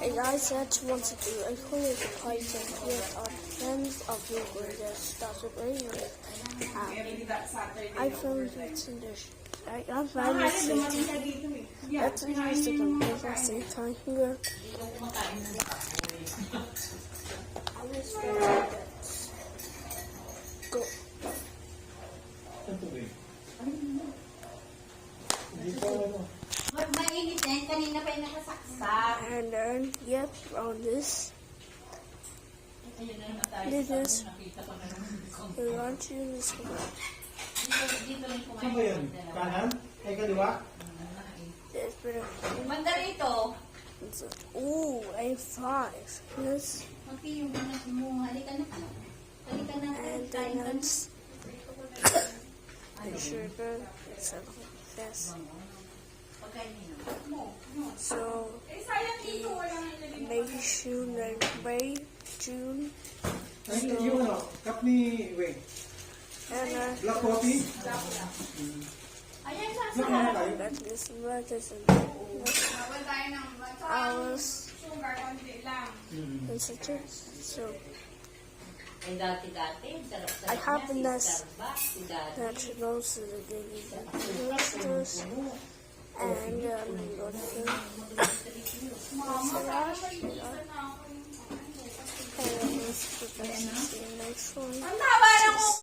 And I said want to do a college Python here are tens of Google that starts with iPhone 15. I'm finally safety. That's a nice to compare at the same time here. Go. And then, yep, on this. This is we're going to this one. Ooh, A5. Yes. And then that's the sugar. It's a yes. So May, June, and May, June. And Black coffee? that is hours and such. So I have the nest that goes to the daily investors and looking and see you next one.